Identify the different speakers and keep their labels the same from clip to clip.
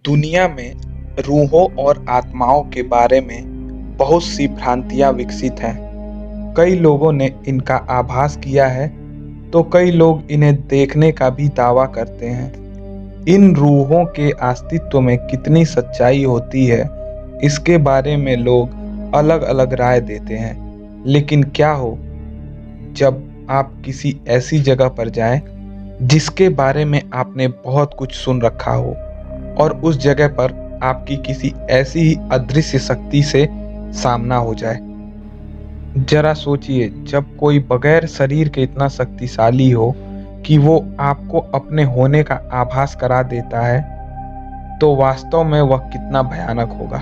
Speaker 1: दुनिया में रूहों और आत्माओं के बारे में बहुत सी भ्रांतियां विकसित हैं। कई लोगों ने इनका आभास किया है, तो कई लोग इन्हें देखने का भी दावा करते हैं। इन रूहों के अस्तित्व में कितनी सच्चाई होती है, इसके बारे में लोग अलग-अलग राय देते हैं। लेकिन क्या हो जब आप किसी ऐसी जगह पर जाएं, जिसके बारे में आपने बहुत कुछ सुन रखा हो, और उस जगह पर आपकी किसी ऐसी ही अदृश्य शक्ति से सामना हो जाए। जरा सोचिए, जब कोई बगैर शरीर के इतना शक्तिशाली हो कि वो आपको अपने होने का आभास करा देता है, तो वास्तव में वह कितना भयानक होगा।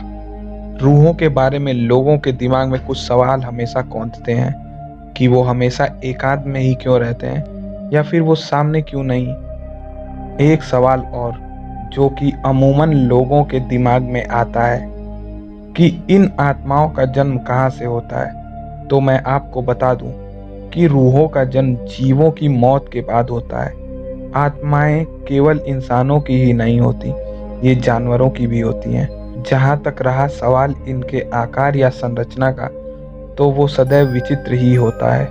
Speaker 1: रूहों के बारे में लोगों के दिमाग में कुछ सवाल हमेशा कौंधते हैं कि वो हमेशा एकांत में ही क्यों रहते हैं, या फिर वो सामने क्यों नहीं। एक सवाल और जो कि अमूमन लोगों के दिमाग में आता है कि इन आत्माओं का जन्म कहाँ से होता है। तो मैं आपको बता दूं कि रूहों का जन्म जीवों की मौत के बाद होता है। आत्माएं केवल इंसानों की ही नहीं होती, ये जानवरों की भी होती हैं। जहाँ तक रहा सवाल इनके आकार या संरचना का, तो वो सदैव विचित्र ही होता है।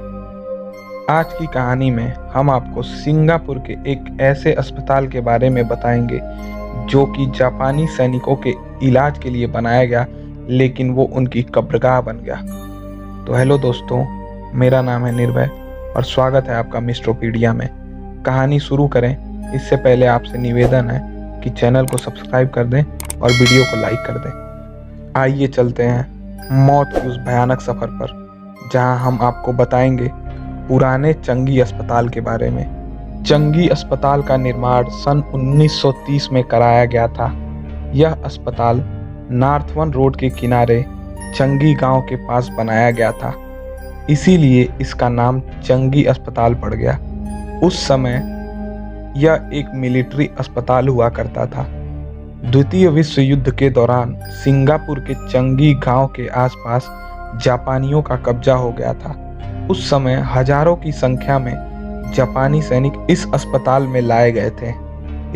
Speaker 1: आज की कहानी में हम आपको सिंगापुर के एक ऐसे अस्पताल के बारे में बताएंगे जो कि जापानी सैनिकों के इलाज के लिए बनाया गया, लेकिन वो उनकी कब्रगाह बन गया। तो हेलो दोस्तों, मेरा नाम है निर्भय और स्वागत है आपका मिस्ट्रोपीडिया में। कहानी शुरू करें इससे पहले आपसे निवेदन है कि चैनल को सब्सक्राइब कर दें और वीडियो को लाइक कर दें। आइए चलते हैं मौत की उस भयानक सफर पर, जहां हम आपको बताएंगे पुराने चंगी अस्पताल के बारे में। चंगी अस्पताल का निर्माण सन 1930 में कराया गया था। यह अस्पताल नॉर्थवन रोड के किनारे चंगी गांव के पास बनाया गया था, इसीलिए इसका नाम चंगी अस्पताल पड़ गया। उस समय यह एक मिलिट्री अस्पताल हुआ करता था। द्वितीय विश्व युद्ध के दौरान सिंगापुर के चंगी गांव के आसपास जापानियों का कब्जा हो गया था। उस समय हजारों की संख्या में जापानी सैनिक इस अस्पताल में लाए गए थे।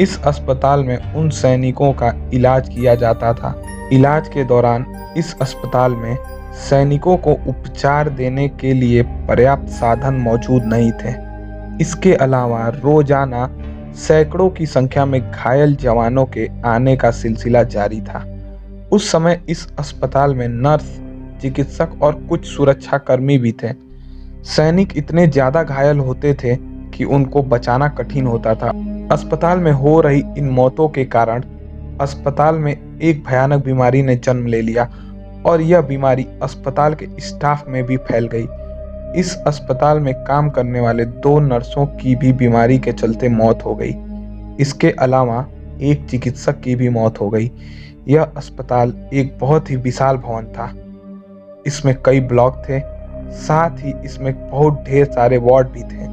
Speaker 1: इस अस्पताल में उन सैनिकों का इलाज किया जाता था। इलाज के दौरान इस अस्पताल में सैनिकों को उपचार देने के लिए पर्याप्त साधन मौजूद नहीं थे। इसके अलावा रोजाना सैकड़ों की संख्या में घायल जवानों के आने का सिलसिला जारी था। उस समय इस अस्पताल में नर्स, चिकित्सक और कुछ सुरक्षाकर्मी भी थे। सैनिक इतने ज्यादा घायल होते थे कि उनको बचाना कठिन होता था। अस्पताल में हो रही इन मौतों के कारण अस्पताल में एक भयानक बीमारी ने जन्म ले लिया, और यह बीमारी अस्पताल के स्टाफ में भी फैल गई। इस अस्पताल में काम करने वाले 2 नर्सों की भी बीमारी के चलते मौत हो गई। इसके अलावा एक चिकित्सक की भी मौत हो गई। यह अस्पताल एक बहुत ही विशाल भवन था। इसमें कई ब्लॉक थे, साथ ही इसमें बहुत ढेर सारे वार्ड भी थे।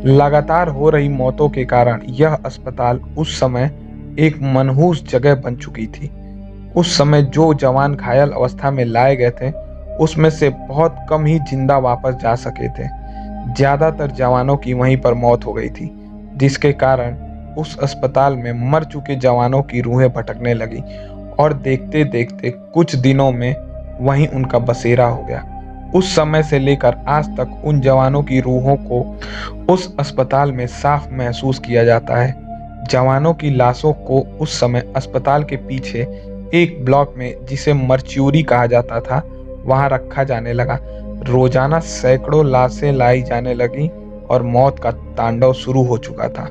Speaker 1: लगातार हो रही मौतों के कारण यह अस्पताल उस समय एक मनहूस जगह बन चुकी थी। उस समय जो जवान घायल अवस्था में लाए गए थे, उसमें से बहुत कम ही जिंदा वापस जा सके थे। ज्यादातर जवानों की वहीं पर मौत हो गई थी, जिसके कारण उस अस्पताल में मर चुके जवानों की रूहें भटकने लगी, और देखते देखते कुछ दिनों में वहीं उनका बसेरा हो गया। उस समय से लेकर आज तक उन जवानों की रूहों को उस अस्पताल में साफ महसूस किया जाता है। जवानों की लाशों को उस समय अस्पताल के पीछे एक ब्लॉक में, जिसे मर्च्यूरी कहा जाता था, वहां रखा जाने लगा। रोजाना सैकड़ों लाशें लाई जाने लगी और मौत का तांडव शुरू हो चुका था।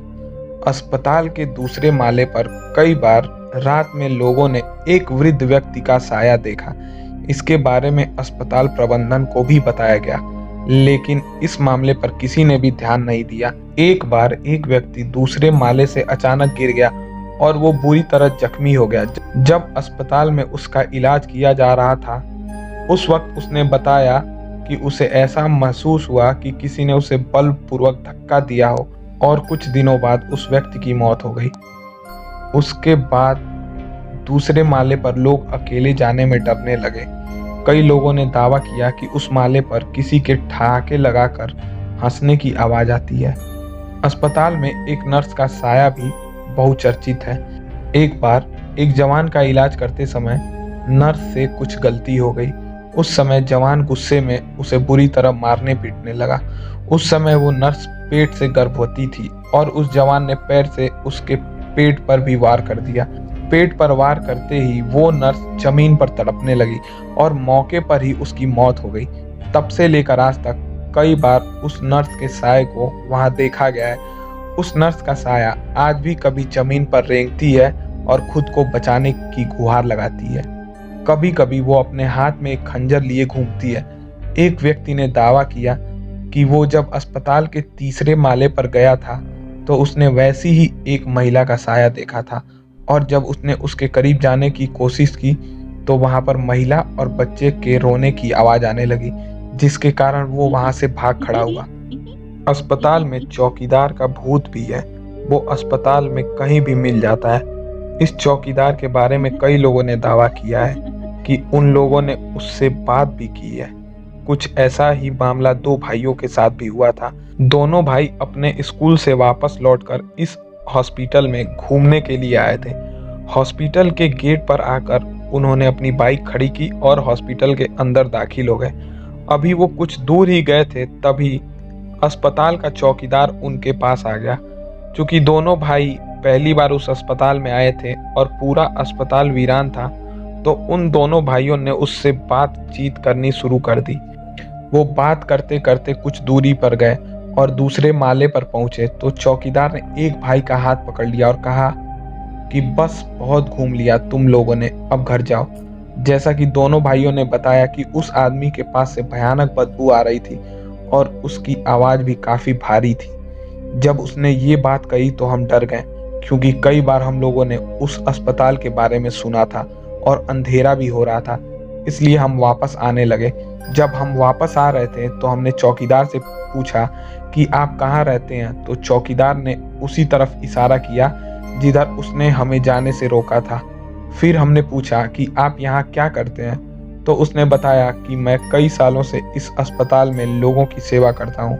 Speaker 1: अस्पताल के दूसरे माले पर कई बार रात में लोगों ने एक वृद्ध व्यक्ति का साया देखा। इसके बारे में अस्पताल प्रबंधन को भी बताया गया, लेकिन इस मामले पर किसी ने भी ध्यान नहीं दिया। एक बार एक व्यक्ति दूसरे माले से अचानक गिर गया और वो बुरी तरह जख्मी हो गया। जब अस्पताल में उसका इलाज किया जा रहा था, उस वक्त उसने बताया कि उसे ऐसा महसूस हुआ कि किसी ने उसे बलपूर्वक धक्का दिया हो, और कुछ दिनों बाद उस व्यक्ति की मौत हो गई। उसके बाद दूसरे माले पर लोग अकेले जाने में डरने लगे। कई लोगों ने दावा किया कि उस माले पर किसी के ठहाके लगाकर हंसने की आवाज आती है। अस्पताल में एक नर्स का साया भी बहुचर्चित है। एक बार एक जवान का इलाज करते समय नर्स से कुछ गलती हो गई। उस समय जवान गुस्से में उसे बुरी तरह मारने पीटने लगा। उस समय वो नर्स पेट से गर्भवती थी और उस जवान ने पैर से उसके पेट पर भी वार कर दिया। पेट पर वार करते ही वो नर्स जमीन पर तड़पने लगी और मौके पर ही उसकी मौत हो गई। तब से लेकर आज तक कई बार उस नर्स के साये को वहां देखा गया है। उस नर्स का साया आज भी कभी जमीन पर रेंगती है और खुद को बचाने की गुहार लगाती है। कभी कभी वो अपने हाथ में एक खंजर लिए घूमती है। एक व्यक्ति ने दावा किया कि वो जब अस्पताल के तीसरे माले पर गया था तो उसने वैसी ही एक महिला का साया देखा था और जब उसने उसके करीब जाने की कोशिश की तो वहां पर महिला और बच्चे के रोने की आवाज आने लगी, जिसके कारण वो वहां से भाग खड़ा हुआ। अस्पताल में चौकीदार का भूत भी है। वो अस्पताल में कहीं भी मिल जाता है। इस चौकीदार के बारे में कई लोगों ने दावा किया है कि उन लोगों ने उससे बात भी की है। कुछ ऐसा ही मामला दो भाइयों के साथ भी हुआ था। दोनों भाई अपने स्कूल से वापस लौटकर इस हॉस्पिटल में घूमने के लिए आए थे। हॉस्पिटल के गेट पर आकर उन्होंने अपनी बाइक खड़ी की और हॉस्पिटल के अंदर दाखिल हो गए। अभी वो कुछ दूर ही गए थे तभी अस्पताल का चौकीदार उनके पास आ गया। क्योंकि दोनों भाई पहली बार उस अस्पताल में आए थे और पूरा अस्पताल वीरान था, तो उन दोनों भाइयों ने उससे बातचीत करनी शुरू कर दी। वो बात करते करते कुछ दूरी पर गए और दूसरे माले पर पहुंचे तो चौकीदार ने एक भाई का हाथ पकड़ लिया और कहा कि बस बहुत घूम लिया तुम लोगों ने, अब घर जाओ। जैसा कि दोनों भाइयों ने बताया कि उस आदमी के पास से भयानक बदबू आ रही थी और उसकी आवाज भी काफी भारी थी। जब उसने ये बात कही तो हम डर गए, क्योंकि कई बार हम लोगों ने उस अस्पताल के बारे में सुना था और अंधेरा भी हो रहा था, इसलिए हम वापस आने लगे। जब हम वापस आ रहे थे तो हमने चौकीदार से पूछा कि आप कहाँ रहते हैं, तो चौकीदार ने उसी तरफ इशारा किया जिधर उसने हमें जाने से रोका था। फिर हमने पूछा कि आप यहाँ क्या करते हैं, तो उसने बताया कि मैं कई सालों से इस अस्पताल में लोगों की सेवा करता हूँ,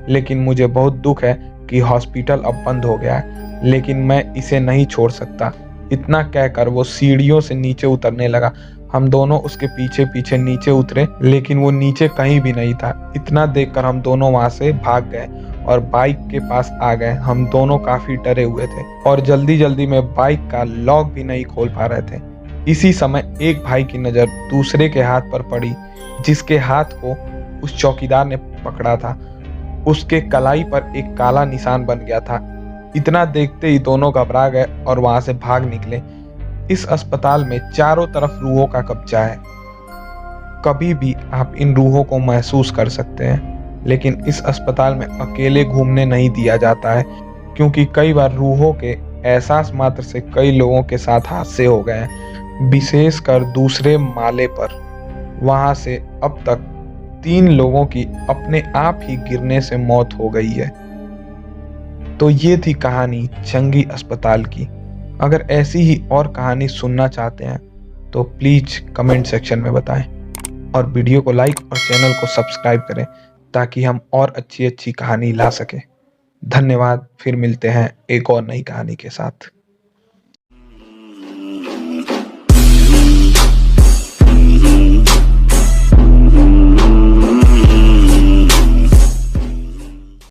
Speaker 1: लेकिन मुझे बहुत दुख है कि हॉस्पिटल अब बंद हो गया है, लेकिन मैं इसे नहीं छोड़ सकता। इतना कहकर वो सीढ़ियों से नीचे उतरने लगा। हम दोनों उसके पीछे पीछे नीचे उतरे, लेकिन वो नीचे कहीं भी नहीं था। इतना देखकर हम दोनों वहां से भाग गए और बाइक के पास आ गए। हम दोनों काफी डरे हुए थे और जल्दी जल्दी में बाइक का लॉक भी नहीं खोल पा रहे थे। इसी समय एक भाई की नजर दूसरे के हाथ पर पड़ी, जिसके हाथ को उस चौकीदार ने पकड़ा था। उसके कलाई पर एक काला निशान बन गया था। इतना देखते ही दोनों घबरा गए और वहां से भाग निकले। इस अस्पताल में चारों तरफ रूहों का कब्जा है। कभी भी आप इन रूहों को महसूस कर सकते हैं, लेकिन इस अस्पताल में अकेले घूमने नहीं दिया जाता है, क्योंकि कई बार रूहों के एहसास मात्र से कई लोगों के साथ हादसे हो गए हैं, विशेषकर दूसरे माले पर। वहां से अब तक 3 लोगों की अपने आप ही गिरने से मौत हो गई है। तो ये थी कहानी चंगी अस्पताल की। अगर ऐसी ही और कहानी सुनना चाहते हैं तो प्लीज कमेंट सेक्शन में बताएं और वीडियो को लाइक और चैनल को सब्सक्राइब करें ताकि हम और अच्छी अच्छी कहानी ला सकें। धन्यवाद। फिर मिलते हैं एक और नई कहानी के साथ।